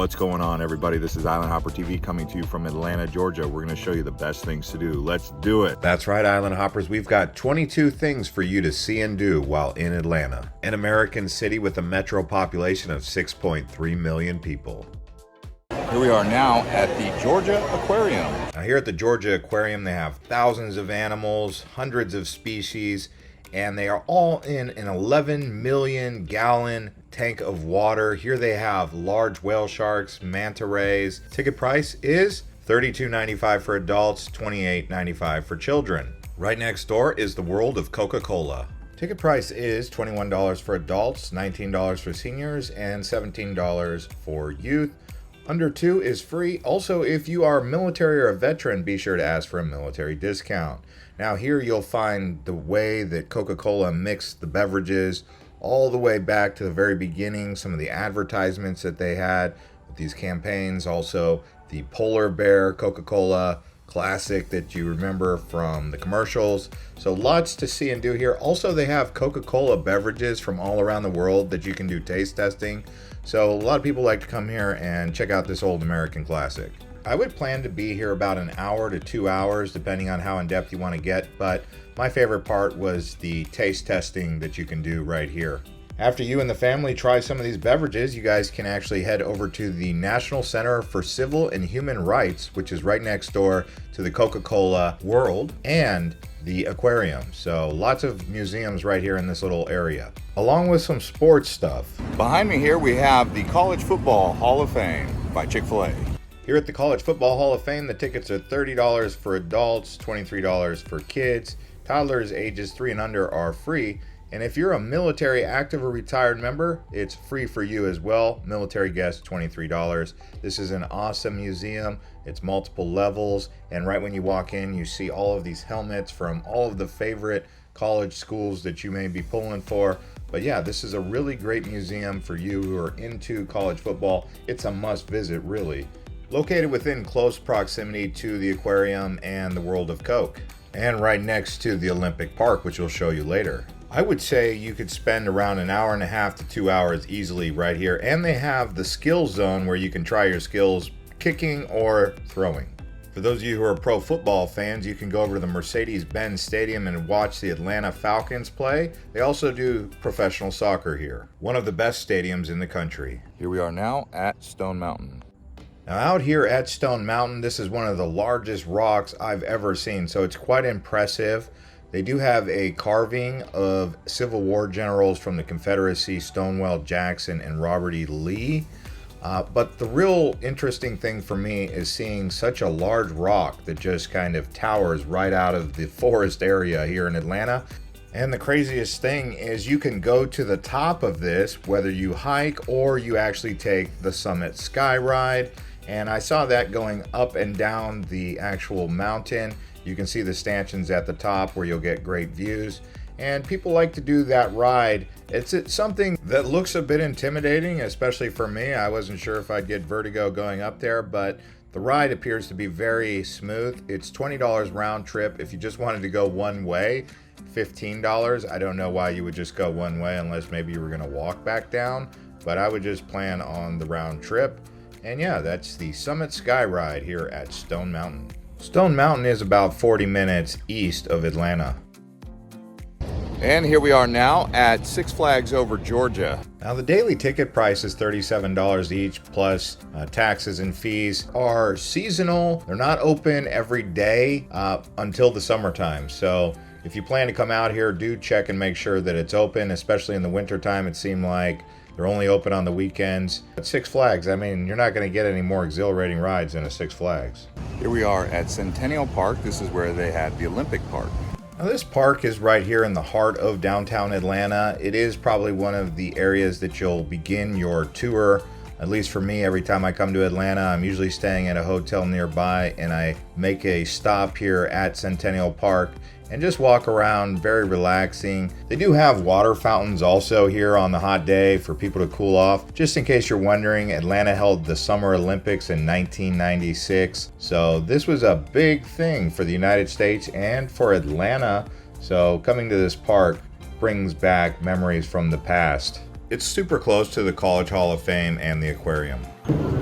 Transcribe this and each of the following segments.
What's going on, everybody? This is Island Hopper TV coming to you from Atlanta, Georgia. We're going to show you the best things to do. Let's do it. That's right, Island Hoppers. We've got 22 things for you to see and do while in Atlanta, an American city with a metro population of 6.3 million people. Here we are now at the Georgia Aquarium. Now here at the Georgia Aquarium, they have thousands of animals, hundreds of species, and they are all in an 11 million gallon tank of water. Here they have large whale sharks, manta rays. Ticket price is $32.95 for adults, $28.95 for children. Right next door is the world of Coca Cola. Ticket price is $21 for adults, $19 for seniors, and $17 for youth. Under 2 is free. Also, if you are military or a veteran, be sure to ask for a military discount. Now here you'll find the way that Coca-Cola mixed the beverages all the way back to the very beginning, some of the advertisements that they had with these campaigns, also the polar bear Coca-Cola classic that you remember from the commercials. So lots to see and do here. Also, they have Coca-Cola beverages from all around the world that you can do taste testing. So a lot of people like to come here and check out this old American classic. I would plan to be here about an hour to 2 hours, depending on how in-depth you want to get, but my favorite part was the taste testing that you can do right here. After you and the family try some of these beverages, you guys can actually head over to the National Center for Civil and Human Rights, which is right next door to the Coca-Cola World and the Aquarium. So lots of museums right here in this little area, along with some sports stuff. Behind me here we have the College Football Hall of Fame by Chick-fil-A. Here at the College Football Hall of Fame, the tickets are $30 for adults, $23 for kids. Toddlers ages 3 and under are free. And if you're a military active or retired member, it's free for you as well. Military guests, $23. This is an awesome museum. It's multiple levels. And right when you walk in, you see all of these helmets from all of the favorite college schools that you may be pulling for. But yeah, this is a really great museum for you who are into college football. It's a must visit, really. Located within close proximity to the aquarium and the world of Coke, and right next to the Olympic Park, which we'll show you later. I would say you could spend around an hour and a half to 2 hours easily right here, and they have the skills zone where you can try your skills kicking or throwing. For those of you who are pro football fans, you can go over to the Mercedes-Benz Stadium and watch the Atlanta Falcons play. They also do professional soccer here. One of the best stadiums in the country. Here we are now at Stone Mountain. Now out here at Stone Mountain, this is one of the largest rocks I've ever seen, so it's quite impressive. They do have a carving of Civil War generals from the Confederacy, Stonewall Jackson and Robert E. Lee. But the real interesting thing for me is seeing such a large rock that just kind of towers right out of the forest area here in Atlanta. And the craziest thing is you can go to the top of this, whether you hike or you actually take the summit SkyRide. And I saw that going up and down the actual mountain. You can see the stanchions at the top where you'll get great views. And people like to do that ride. It's something that looks a bit intimidating, especially for me. I wasn't sure if I'd get vertigo going up there, but the ride appears to be very smooth. It's $20 round trip. If you just wanted to go one way, $15. I don't know why you would just go one way unless maybe you were going to walk back down, but I would just plan on the round trip. And yeah, that's the Summit SkyRide here at Stone Mountain. Stone Mountain is about 40 minutes east of Atlanta. And here we are now at Six Flags Over Georgia. Now the daily ticket price is $37 each, plus taxes and fees are seasonal. They're not open every day until the summertime. So if you plan to come out here, do check and make sure that it's open, especially in the wintertime. It seemed like they're only open on the weekends. At Six Flags, I mean, you're not going to get any more exhilarating rides than a Six Flags. Here we are at Centennial Park. This is where they had the Olympic Park. Now this park is right here in the heart of downtown Atlanta. It is probably one of the areas that you'll begin your tour. At least for me, every time I come to Atlanta, I'm usually staying at a hotel nearby and I make a stop here at Centennial Park and just walk around, very relaxing. They do have water fountains also here on the hot day for people to cool off. Just in case you're wondering, Atlanta held the Summer Olympics in 1996. So this was a big thing for the United States and for Atlanta. So coming to this park brings back memories from the past. It's super close to the College Hall of Fame and the Aquarium.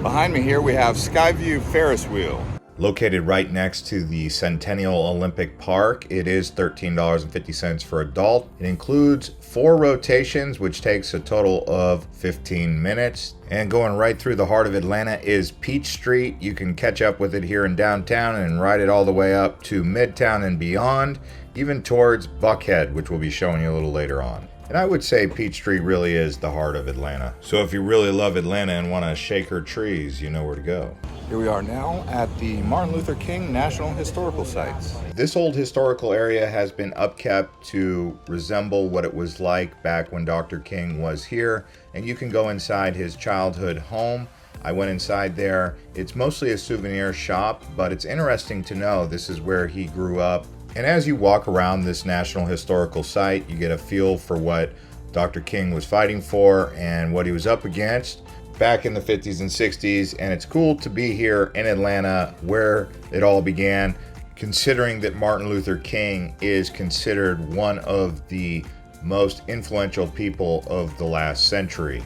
Behind me here we have Skyview Ferris wheel. Located right next to the Centennial Olympic Park, it is $13.50 for adult. It includes 4 rotations, which takes a total of 15 minutes. And going right through the heart of Atlanta is Peach Street. You can catch up with it here in downtown and ride it all the way up to Midtown and beyond, even towards Buckhead, which we'll be showing you a little later on. And I would say Peach Street really is the heart of Atlanta. So if you really love Atlanta and want to shake her trees, you know where to go. Here we are now at the Martin Luther King National Historical Sites. This old historical area has been upkept to resemble what it was like back when Dr. King was here. And you can go inside his childhood home. I went inside there. It's mostly a souvenir shop, but it's interesting to know this is where he grew up. And as you walk around this National Historical Site, you get a feel for what Dr. King was fighting for and what he was up against back in the 50s and 60s. And it's cool to be here in Atlanta where it all began, considering that Martin Luther King is considered one of the most influential people of the last century.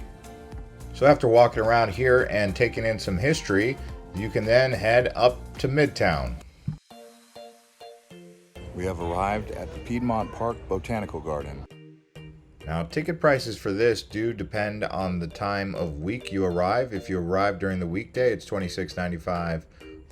So after walking around here and taking in some history, you can then head up to Midtown. We have arrived at the Piedmont Park Botanical Garden. Now, ticket prices for this do depend on the time of week you arrive. If you arrive during the weekday, it's $26.95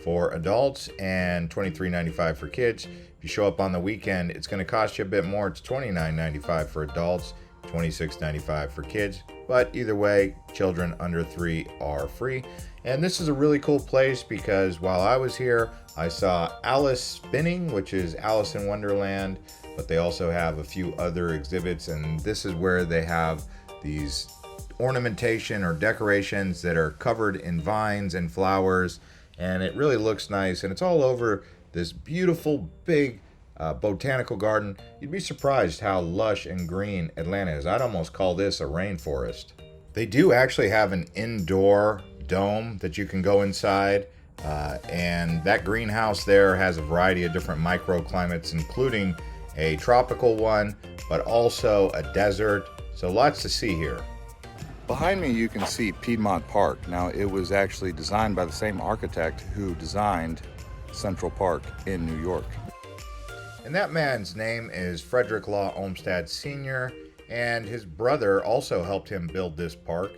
for adults and $23.95 for kids. If you show up on the weekend, it's going to cost you a bit more. It's $29.95 for adults, $26.95 for kids. But either way, children under 3 are free. And this is a really cool place because while I was here, I saw Alice Spinning, which is Alice in Wonderland, but they also have a few other exhibits, and this is where they have these ornamentation or decorations that are covered in vines and flowers, and it really looks nice, and it's all over this beautiful big botanical garden. You'd be surprised how lush and green Atlanta is. I'd almost call this a rainforest. They do actually have an indoor dome that you can go inside, and that greenhouse there has a variety of different microclimates, including a tropical one, but also a desert. So lots to see here. Behind me you can see Piedmont Park. Now it was actually designed by the same architect who designed Central Park in New York. And that man's name is Frederick Law Olmsted Sr., and his brother also helped him build this park.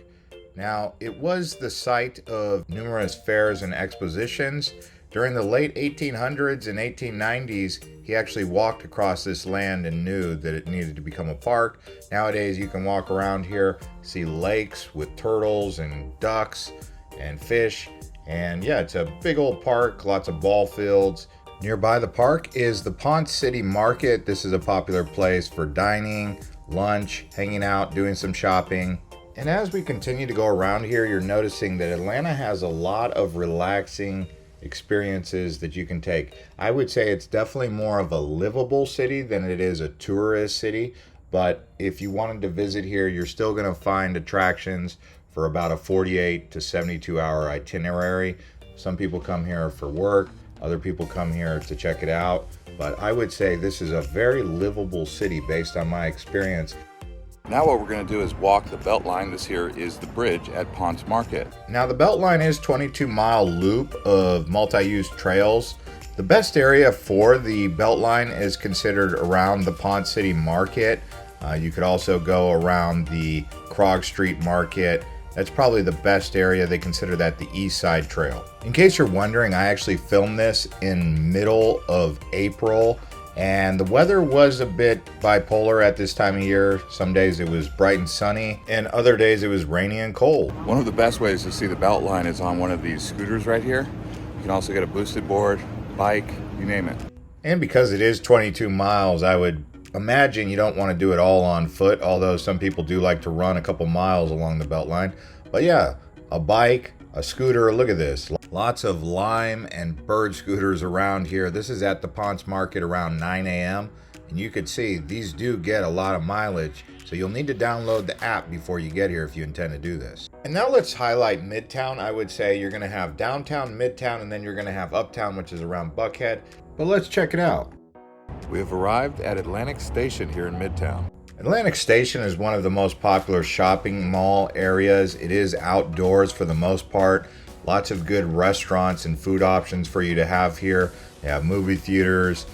Now, it was the site of numerous fairs and expositions. During the late 1800s and 1890s, he actually walked across this land and knew that it needed to become a park. Nowadays, you can walk around here, see lakes with turtles and ducks and fish. And yeah, it's a big old park, lots of ball fields. Nearby the park is the Ponce City Market. This is a popular place for dining, lunch, hanging out, doing some shopping. And as we continue to go around here, you're noticing that Atlanta has a lot of relaxing experiences that you can take. I would say it's definitely more of a livable city than it is a tourist city. But if you wanted to visit here, you're still going to find attractions for about a 48 to 72 hour itinerary. Some people come here for work. Other people come here to check it out. But I would say this is a very livable city based on my experience. Now what we're going to do is walk the BeltLine. This here is the bridge at Ponce Market. Now the BeltLine is a 22-mile loop of multi-use trails. The best area for the BeltLine is considered around the Ponce City Market. You could also go around the Krog Street Market. That's probably the best area. They consider that the East Side Trail. In case you're wondering, I actually filmed this in middle of April. And the weather was a bit bipolar at this time of year. Some days it was bright and sunny, and other days it was rainy and cold. One of the best ways to see the BeltLine is on one of these scooters right here. You can also get a boosted board, bike, you name it. And because it is 22 miles, I would imagine you don't want to do it all on foot, although some people do like to run a couple miles along the BeltLine. But yeah, a bike, a scooter, look at this. Lots of Lime and Bird scooters around here. This is at the Ponce Market around 9 a.m. And you can see these do get a lot of mileage. So you'll need to download the app before you get here if you intend to do this. And now let's highlight Midtown. I would say you're going to have downtown, Midtown, and then you're going to have uptown, which is around Buckhead. But let's check it out. We have arrived at Atlantic Station here in Midtown. Atlantic Station is one of the most popular shopping mall areas. It is outdoors for the most part. Lots of good restaurants and food options for you to have here. They have movie theaters,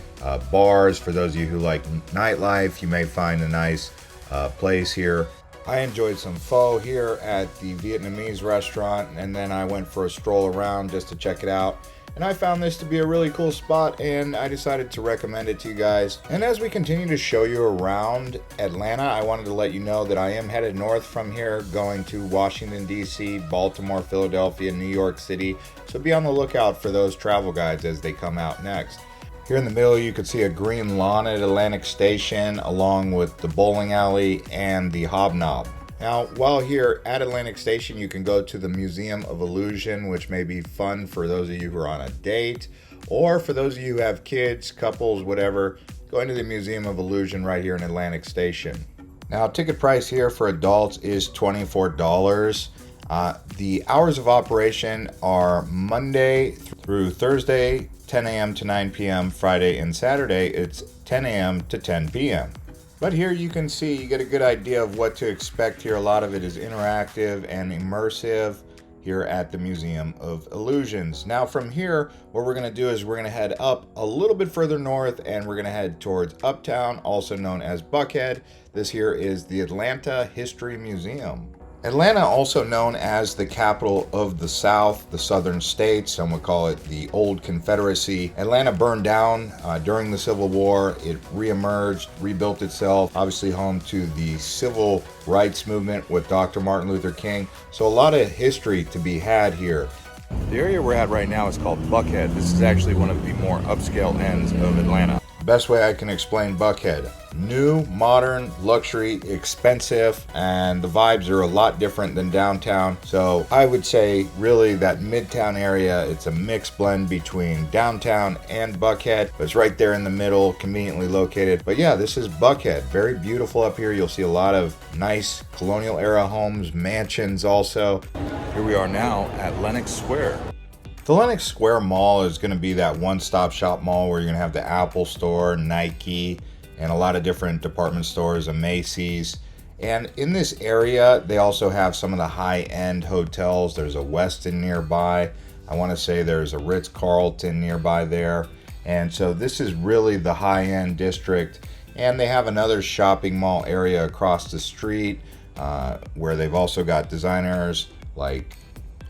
bars. For those of you who like nightlife, you may find a nice place here. I enjoyed some pho here at the Vietnamese restaurant, and then I went for a stroll around just to check it out. And I found this to be a really cool spot, and I decided to recommend it to you guys. And as we continue to show you around Atlanta, I wanted to let you know that I am headed north from here, going to Washington, D.C., Baltimore, Philadelphia, New York City. So be on the lookout for those travel guides as they come out next. Here in the middle, you can see a green lawn at Atlantic Station, along with the bowling alley and the hobnob. Now, while here at Atlantic Station, you can go to the Museum of Illusion, which may be fun for those of you who are on a date, or for those of you who have kids, couples, whatever, going to the Museum of Illusion right here in Atlantic Station. Now, ticket price here for adults is $24. The hours of operation are Monday through Thursday, 10 a.m. to 9 p.m. Friday and Saturday, it's 10 a.m. to 10 p.m. But here you can see, you get a good idea of what to expect here. A lot of it is interactive and immersive here at the Museum of Illusions. Now from here, what we're going to do is we're going to head up a little bit further north, and we're going to head towards Uptown, also known as Buckhead. This here is the Atlanta History Museum. Atlanta, also known as the capital of the South, the southern states, some would call it the old Confederacy. Atlanta burned down during the Civil War. It reemerged, rebuilt itself, obviously home to the civil rights movement with Dr. Martin Luther King. So a lot of history to be had here. The area we're at right now is called Buckhead. This is actually one of the more upscale ends of Atlanta. Best way I can explain Buckhead: new, modern, luxury, expensive, and the vibes are a lot different than downtown. So I would say really that Midtown area, it's a mixed blend between downtown and Buckhead, but it's right there in the middle, conveniently located. But yeah, this is Buckhead. Very beautiful up here. You'll see a lot of nice colonial era homes, mansions also. Here we are now at Lenox Square. The Lenox Square Mall is going to be that one-stop shop mall where you're going to have the Apple Store, Nike, and a lot of different department stores, a Macy's. And in this area, they also have some of the high-end hotels. There's a Westin nearby. I want to say there's a Ritz-Carlton nearby there. And so this is really the high-end district. And they have another shopping mall area across the street where they've also got designers like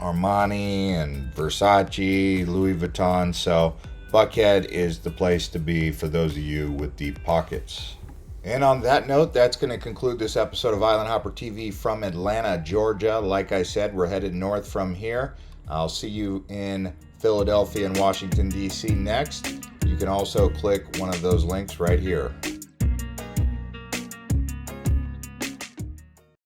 Armani and Versace, Louis Vuitton. So Buckhead is the place to be for those of you with deep pockets. And on that note, that's going to conclude this episode of Island Hopper TV from Atlanta, Georgia. Like I said, we're headed north from here. I'll see you in Philadelphia and Washington, D.C. next. You can also click one of those links right here.